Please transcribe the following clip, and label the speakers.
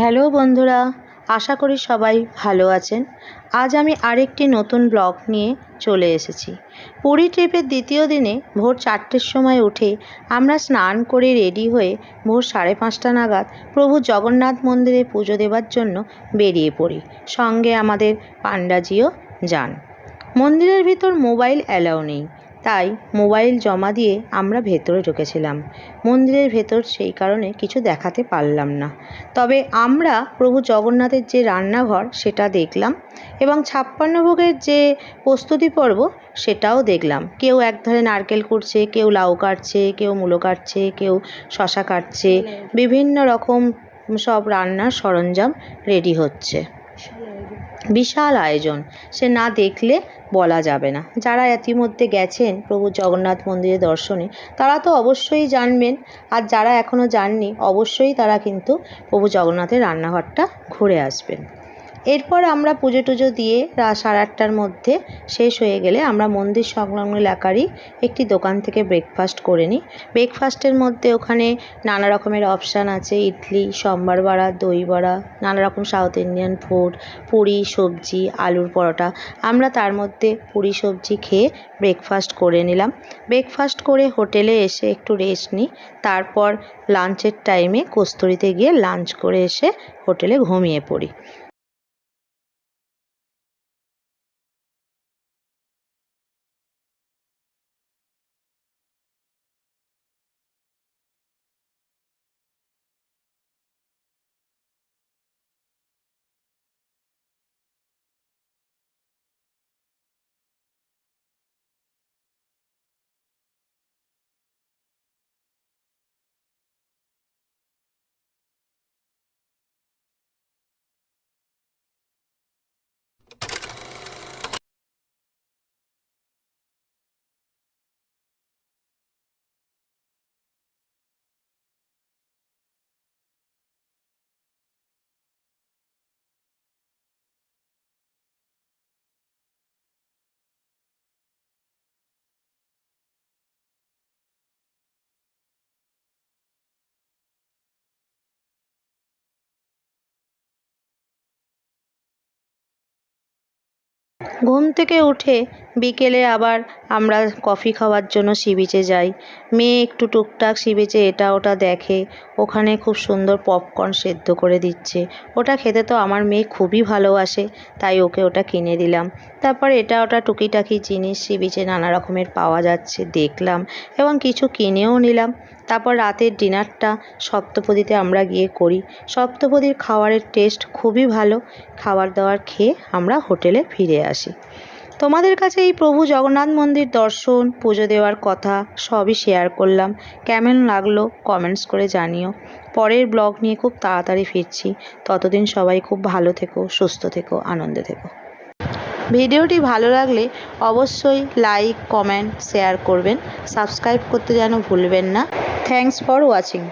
Speaker 1: Hello বন্ধুরা, আশা করি সবাই ভালো আছেন। আজ আমি আরেকটি নতুন ব্লগ নিয়ে চলে এসেছি। পুরী ট্রিপের দ্বিতীয় দিনে ভোর 4টের সময় উঠে আমরা স্নান করে রেডি হয়ে ভোর 5:30 নাগাদ প্রভু জগন্নাথ মন্দিরে পুজো দেওয়ার জন্য বেরিয়ে পড়ি। সঙ্গে আমাদের পাণ্ডাজিও যান। মন্দিরের ভিতর মোবাইল অ্যালাউ নেই, তাই মোবাইল জমা দিয়ে আমরা ভেতরে ঢুকেছিলাম। মন্দিরের ভেতর সেই কারণে কিছু দেখাতে পারলাম না, তবে আমরা প্রভু জগন্নাথের যে রান্নাঘর সেটা দেখলাম এবং 56 ভোগের যে প্রস্তুতি পর্ব সেটাও দেখলাম। কেউ একধারে নারকেল কুড়ছে, কেউ লাউ কাটছে, কেউ মূলো কাটছে, কেউ শশা কাটছে, বিভিন্ন রকম সব রান্নার সরঞ্জাম রেডি হচ্ছে। বিশাল আয়োজন, সে না দেখলে বলা যাবে না। যারা ইতিমধ্যে গেছেন প্রভু জগন্নাথ মন্দিরে দর্শনে তারা তো অবশ্যই জানবেন, আর যারা এখনও যাননি অবশ্যই তারা কিন্তু প্রভু জগন্নাথের রান্নাঘরটা ঘুরে আসবেন। এরপর আমরা পুজো টুজো দিয়ে 8:30টার মধ্যে শেষ হয়ে গেলে আমরা মন্দির সংলগ্ন এলাকারই একটি দোকান থেকে ব্রেকফাস্ট করে নিই। ব্রেকফাস্টের মধ্যে ওখানে নানা রকমের অপশান আছে, ইডলি, সম্বার বড়া, দই বড়া, নানা রকম সাউথ ইন্ডিয়ান ফুড, পুরি, সবজি, আলুর পরোটা। আমরা তার মধ্যে পুরি সবজি খেয়ে ব্রেকফাস্ট করে নিলাম। ব্রেকফাস্ট করে হোটেলে এসে একটু রেস্ট নিই। তারপর লাঞ্চের টাইমে কস্তুরীতে গিয়ে লাঞ্চ করে এসে হোটেলে ঘুমিয়ে পড়ি। ঘুম থেকে উঠে বিকেলে আবার আমরা কফি খাওয়ার জন্য সি বিচে যাই। মেয়ে একটু টুকটাক সি বিচে এটা ওটা দেখে। ওখানে খুব সুন্দর পপকর্ন সেদ্ধ করে দিচ্ছে, ওটা খেতে তো আমার মেয়ে খুবই ভালোবাসে, তাই ওকে ওটা কিনে দিলাম। তারপর এটা ওটা টুকিটাকি জিনিস সি বিচে নানা রকমের পাওয়া যাচ্ছে দেখলাম এবং কিছু কিনেও নিলাম। তারপর রাতের ডিনারটা সপ্তপদীতে আমরা গিয়ে করি। সপ্তপদীর খাবারের টেস্ট খুবই ভালো। খাবার দাবার খেয়ে আমরা হোটেলে ফিরে আসি। তোমাদের কাছে এই প্রভু জগন্নাথ মন্দির দর্শন, পুজো দেওয়ার কথা সবই শেয়ার করলাম। কেমন লাগলো কমেন্টস করে জানিও। পরের ব্লগ নিয়ে খুব তাড়াতাড়ি ফিরছি। ততদিন সবাই খুব ভালো থেকো, সুস্থ থেকো, আনন্দে থেকো। ভিডিওটি ভালো লাগলে অবশ্যই লাইক, কমেন্ট, শেয়ার করবেন। সাবস্ক্রাইব করতে যেন ভুলবেন না। Thanks for watching.